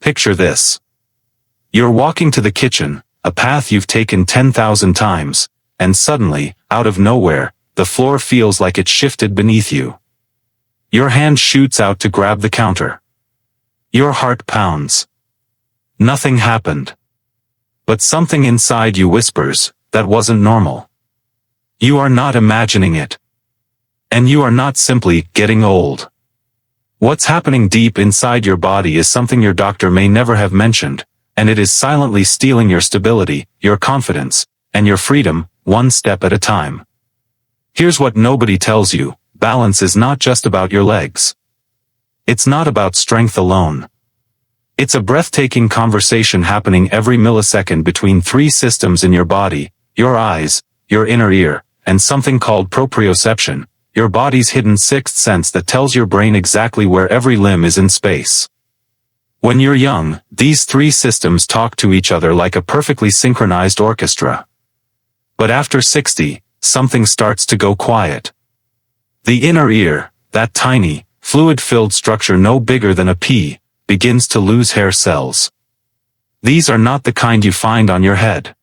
Picture this. You're walking to the kitchen, a path you've taken 10,000 times, and suddenly, out of nowhere, the floor feels like it shifted beneath you. Your hand shoots out to grab the counter. Your heart pounds. Nothing happened. But something inside you whispers, that wasn't normal. You are not imagining it. And you are not simply getting old. What's happening deep inside your body is something your doctor may never have mentioned, and it is silently stealing your stability, your confidence, and your freedom, one step at a time. Here's what nobody tells you: balance is not just about your legs. It's not about strength alone. It's a breathtaking conversation happening every millisecond between three systems in your body: your eyes, your inner ear, and something called proprioception, your body's hidden sixth sense that tells your brain exactly where every limb is in space. When you're young, these three systems talk to each other like a perfectly synchronized orchestra. But after 60, something starts to go quiet. The inner ear, that tiny, fluid-filled structure no bigger than a pea, begins to lose hair cells. These are not the kind you find on your head.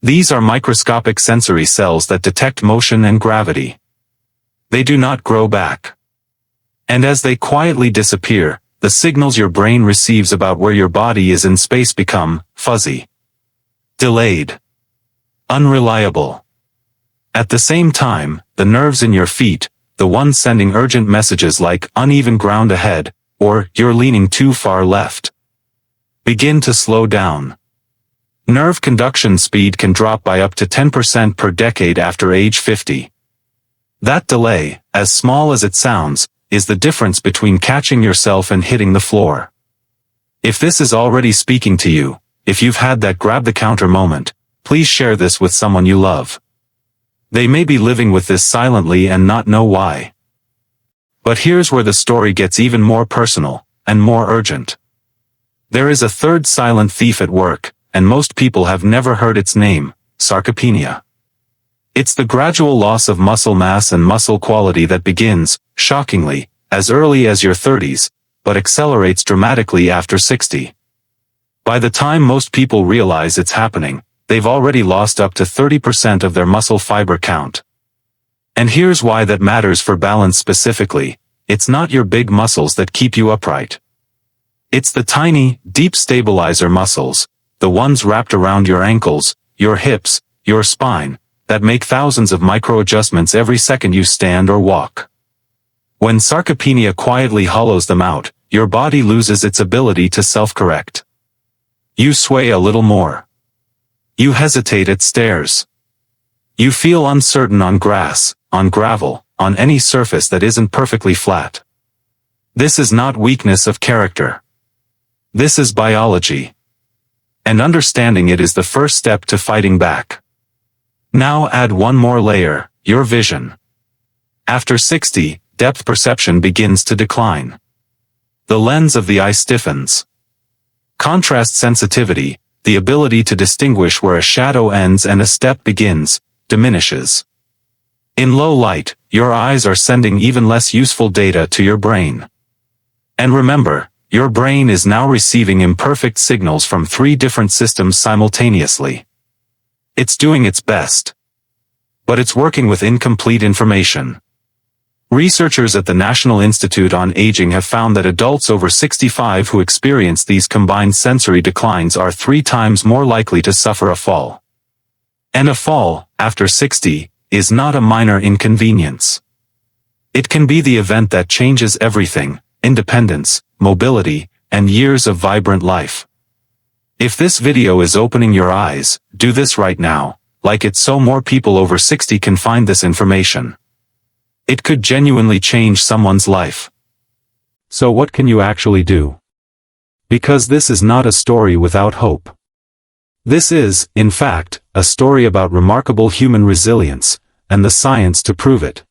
These are microscopic sensory cells that detect motion and gravity. They do not grow back. And as they quietly disappear, the signals your brain receives about where your body is in space become fuzzy, delayed, unreliable. At the same time, the nerves in your feet, the ones sending urgent messages like uneven ground ahead, or you're leaning too far left, begin to slow down. Nerve conduction speed can drop by up to 10% per decade after age 50. That delay, as small as it sounds, is the difference between catching yourself and hitting the floor. If this is already speaking to you, if you've had that grab the counter moment, please share this with someone you love. They may be living with this silently and not know why. But here's where the story gets even more personal, and more urgent. There is a third silent thief at work, and most people have never heard its name: sarcopenia. It's the gradual loss of muscle mass and muscle quality that begins, shockingly, as early as your 30s, but accelerates dramatically after 60. By the time most people realize it's happening, they've already lost up to 30% of their muscle fiber count. And here's why that matters for balance specifically: it's not your big muscles that keep you upright. It's the tiny, deep stabilizer muscles, the ones wrapped around your ankles, your hips, your spine, that make thousands of micro-adjustments every second you stand or walk. When sarcopenia quietly hollows them out, your body loses its ability to self-correct. You sway a little more. You hesitate at stairs. You feel uncertain on grass, on gravel, on any surface that isn't perfectly flat. This is not weakness of character. This is biology. And understanding it is the first step to fighting back. Now add one more layer: your vision. After 60, depth perception begins to decline. The lens of the eye stiffens. Contrast sensitivity, the ability to distinguish where a shadow ends and a step begins, diminishes. In low light, your eyes are sending even less useful data to your brain. And remember, your brain is now receiving imperfect signals from three different systems simultaneously. It's doing its best. But it's working with incomplete information. Researchers at the National Institute on Aging have found that adults over 65 who experience these combined sensory declines are 3 times more likely to suffer a fall. And a fall, after 60, is not a minor inconvenience. It can be the event that changes everything: independence, mobility, and years of vibrant life. If this video is opening your eyes, do this right now, like it, so more people over 60 can find this information. It could genuinely change someone's life. So what can you actually do? Because this is not a story without hope. This is, in fact, a story about remarkable human resilience, and the science to prove it.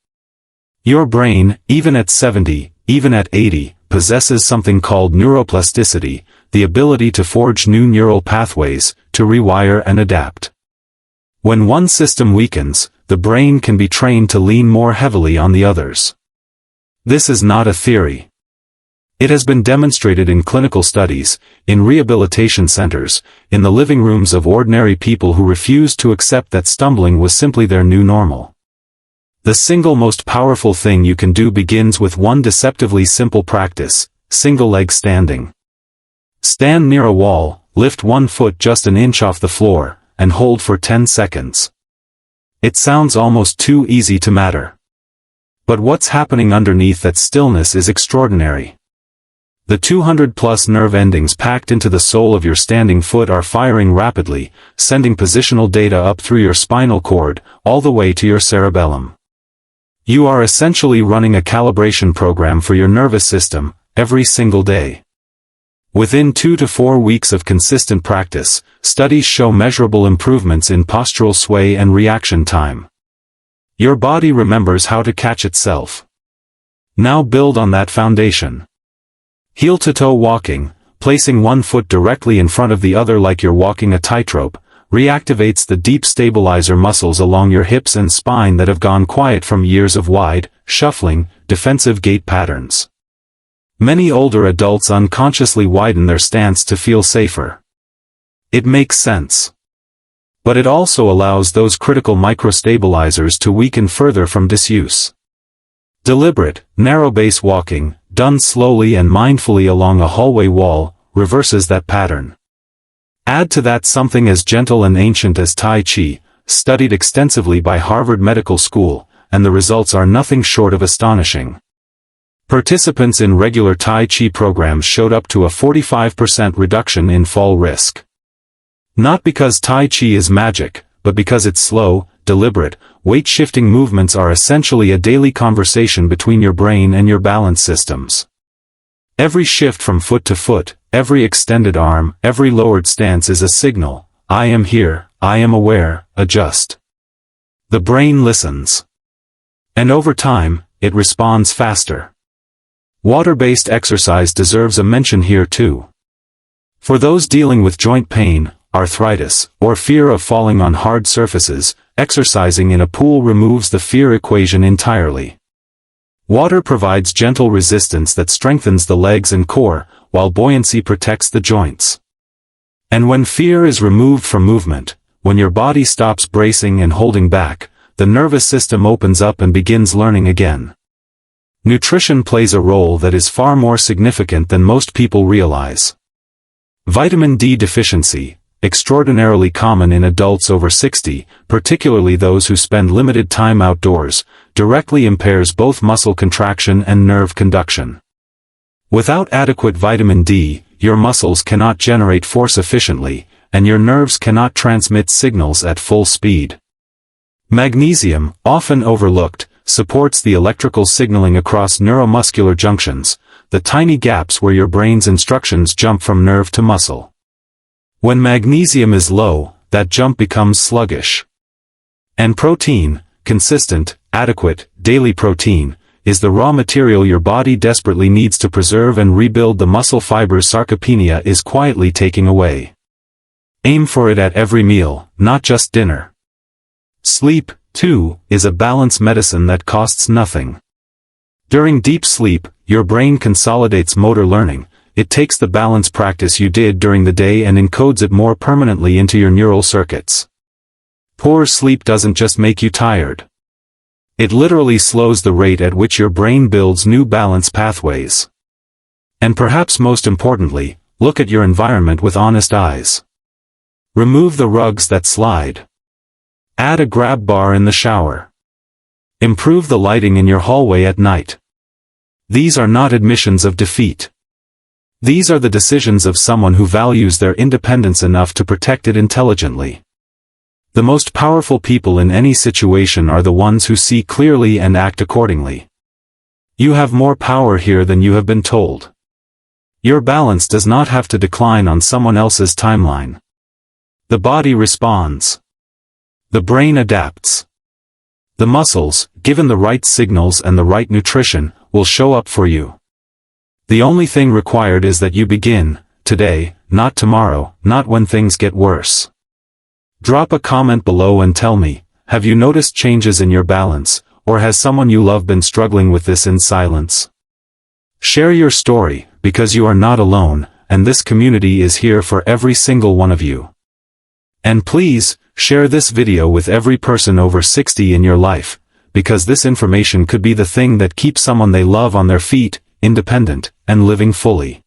Your brain, even at 70, even at 80, possesses something called neuroplasticity, the ability to forge new neural pathways, to rewire and adapt. When one system weakens, the brain can be trained to lean more heavily on the others. This is not a theory. It has been demonstrated in clinical studies, in rehabilitation centers, in the living rooms of ordinary people who refused to accept that stumbling was simply their new normal. The single most powerful thing you can do begins with one deceptively simple practice: single leg standing. Stand near a wall, lift one foot just an inch off the floor, and hold for 10 seconds. It sounds almost too easy to matter. But what's happening underneath that stillness is extraordinary. The 200+ nerve endings packed into the sole of your standing foot are firing rapidly, sending positional data up through your spinal cord, all the way to your cerebellum. You are essentially running a calibration program for your nervous system, every single day. Within 2 to 4 weeks of consistent practice, studies show measurable improvements in postural sway and reaction time. Your body remembers how to catch itself. Now build on that foundation. Heel-to-toe walking, placing one foot directly in front of the other like you're walking a tightrope, reactivates the deep stabilizer muscles along your hips and spine that have gone quiet from years of wide, shuffling, defensive gait patterns. Many older adults unconsciously widen their stance to feel safer. It makes sense. But it also allows those critical microstabilizers to weaken further from disuse. Deliberate, narrow base walking, done slowly and mindfully along a hallway wall, reverses that pattern. Add to that something as gentle and ancient as Tai Chi, studied extensively by Harvard Medical School, and the results are nothing short of astonishing. Participants in regular Tai Chi programs showed up to a 45% reduction in fall risk. Not because Tai Chi is magic, but because its slow, deliberate, weight-shifting movements are essentially a daily conversation between your brain and your balance systems. Every shift from foot to foot, every extended arm, every lowered stance is a signal: I am here, I am aware, adjust. The brain listens. And over time, it responds faster. Water-based exercise deserves a mention here too. For those dealing with joint pain, arthritis, or fear of falling on hard surfaces, exercising in a pool removes the fear equation entirely. Water provides gentle resistance that strengthens the legs and core, while buoyancy protects the joints. And when fear is removed from movement, when your body stops bracing and holding back, the nervous system opens up and begins learning again. Nutrition plays a role that is far more significant than most people realize. Vitamin D deficiency, extraordinarily common in adults over 60, particularly those who spend limited time outdoors, directly impairs both muscle contraction and nerve conduction. Without adequate vitamin D, your muscles cannot generate force efficiently, and your nerves cannot transmit signals at full speed. Magnesium, often overlooked, supports the electrical signaling across neuromuscular junctions, the tiny gaps where your brain's instructions jump from nerve to muscle. When magnesium is low, that jump becomes sluggish. And protein, consistent, adequate, daily protein, is the raw material your body desperately needs to preserve and rebuild the muscle fibers sarcopenia is quietly taking away. Aim for it at every meal, not just dinner. Sleep, too, is a balance medicine that costs nothing. During deep sleep, your brain consolidates motor learning. It takes the balance practice you did during the day and encodes it more permanently into your neural circuits. Poor sleep doesn't just make you tired. It literally slows the rate at which your brain builds new balance pathways. And perhaps most importantly, look at your environment with honest eyes. Remove the rugs that slide. Add a grab bar in the shower. Improve the lighting in your hallway at night. These are not admissions of defeat. These are the decisions of someone who values their independence enough to protect it intelligently. The most powerful people in any situation are the ones who see clearly and act accordingly. You have more power here than you have been told. Your balance does not have to decline on someone else's timeline. The body responds. The brain adapts. The muscles, given the right signals and the right nutrition, will show up for you. The only thing required is that you begin, today, not tomorrow, not when things get worse. Drop a comment below and tell me, have you noticed changes in your balance, or has someone you love been struggling with this in silence? Share your story, because you are not alone, and this community is here for every single one of you. And please, share this video with every person over 60 in your life, because this information could be the thing that keeps someone they love on their feet, independent, and living fully.